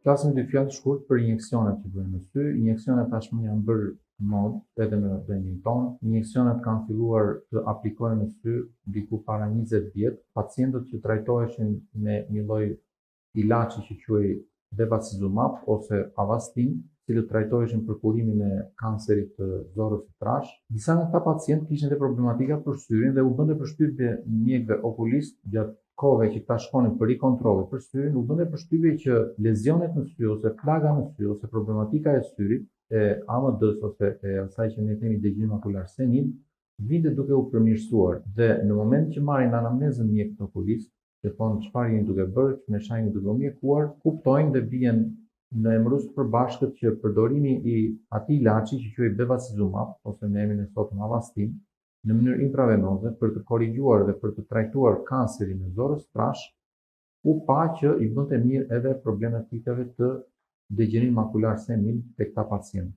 Flasim dy fjalë shkurt për injeksionet që bëhen në sy. Injeksionet tashmë janë bërë modë edhe në vendin tonë. Injeksionet kanë filluar të aplikohen në sy diku para 20 vjet. Pacientët që trajtoheshin me një lloj ilaçi që quhej bevacizumab ose Avastin, të cilët trajtoheshin për kurimin e kancerit të zorrës së trash. Disa nga këta pacientë kishin dhe problematika për syrin dhe u bënte përshtypje mjekëve okulist gjatë kohëve që këta shkonin për rikontrolle për syrin, u bënte përshtypje që lezionet në sy ose plaga në sy ose problematika e syrit, e AMD-s ose e asaj që ne themi dëgjim makular senil, vinte duke u përmirësuar dhe në moment që marrin anamnezën mjekët okulist, që thonë çfarë jeni duke bërë, me shajin duke u mjekuar, kuptojnë dhe bien në emërus përbashkët që përdorimi i atij ilaçi që quhej bevacizumab ose me emrin e sotëm Avastin, në mënyrë intravenoze për të korrigjuar dhe për të trajtuar kancerin e zorrës trash, u pa që i bënte mirë edhe problematikave të degjenimin makular senil tek këta pacientë.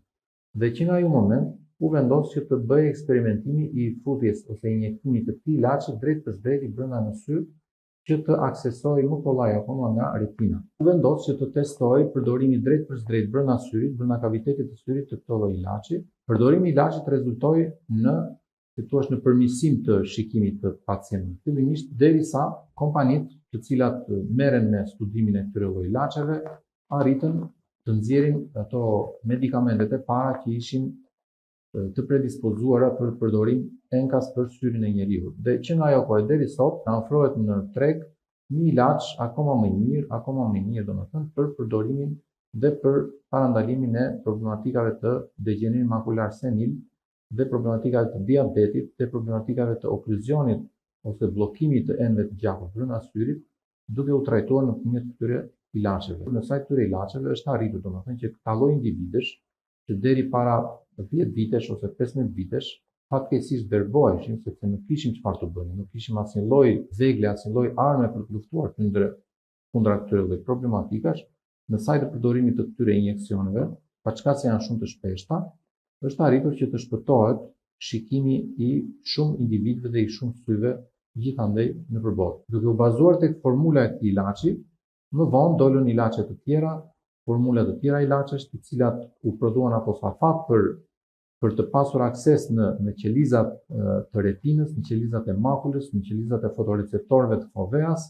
Dhe që nga ai moment u vendos që të bëjë eksperimentimi i futjes ose injektimit të këtij ilaçi drejt për drejt brenda në sy, që të aksesojë më kollaj akoma nga retina. U vendos që të testojë përdorimi drejt për drejt brenda syrit, brenda kavitetit të syrit të këtij lloji ilaçi. Përdorimi i ilaçit rezultoi në në përmirësim të shikimit të pacientëve. Fillimisht derisa kompanitë të cilat merren me studimin e këtyre lloj ilaçeve arritën të nxjerrin ato medikamentet e para që ishin të predispozuara për përdorim enkas për syrin e njeriu. Dhe që nga ajo kohë deri sot na ofrohet në treg një ilaç akoma më i mirë domethënë për përdorimin dhe për parandalimin e problematikave të degjenirimit makular senil dhe problematikave të diabetit dhe problematikave të okluzionit ose bllokimit të enëve të gjakut brenda syrit, duke u trajtuar nëpërmjet këtyre ilaçeve. Në sa këtyre ilaçeve është arritur domethënë që këta lloj individësh që deri para 10 vitesh ose 15 vitesh fatkeqësisht verboheshin sepse nuk kishin çfarë të bënin, nuk kishin asnjë lloj vegle, asnjë lloj arme për të luftuar kundra këtyre lloj problematikash, në sa i të përdorimit të këtyre injeksioneve, paçka se janë shumë të shpeshta, është arritur që të shpëtohet shikimi i shumë individëve dhe i shumë syve gjithandej nëpër botë. Duke u bazuar tek formula e këtij ilaçi, më vonë dolën ilaçe të tjera, formula të tjera ilaçesh, të cilat u prodhuan apo safat për të pasur akses në qelizat të retinës, në qelizat e makulës, në qelizat e fotoreceptorëve të foveas,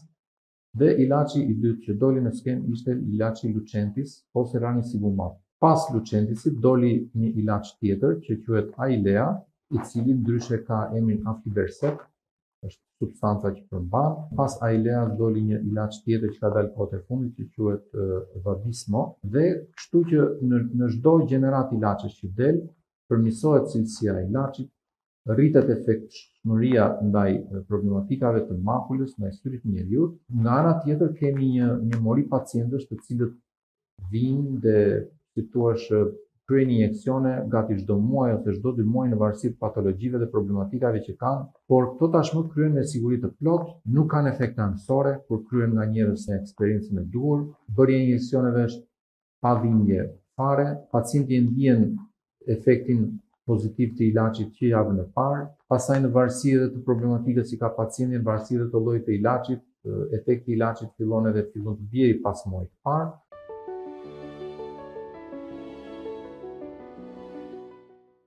dhe ilaçi i dytë që doli në skenë ishte ilaçi Lucentis ose ranibizumab. Pas Lucentisit doli një ilaç tjetër që quhet Ailea, i cili ndryshe ka emrin Aflibercept, është substanca që përmban. Pas Aileas doli një ilaç tjetër që ka dalë kohët e fundit që quhet Vabysmo, dhe kështu që në çdo gjenerat ilaçesh që del, përmirësohet cilësia e ilaçit, rritet efektshmëria ndaj problematikave të makulës, ndaj syrit të njeriu. Nga ana tjetër kemi një mori pacientësh të cilët vinë dhe si thua kryen injeksione gati çdo muaj ose çdo 2 muaj në varësi të patologjive dhe problematikave që kanë, por këto tashmë kryen me siguri të plotë, nuk kanë efekte anësore, kur kryen nga njerëz me eksperiencën e duhur, bërja e injeksioneve është pa dhimbje fare, pacienti e ndjen efektin pozitiv të ilaçit që javën e parë, pastaj në varësi edhe të problematikës që ka pacienti, në varësi edhe të llojit të ilaçit, efekti i ilaçit fillon të vijë pas muajit të parë.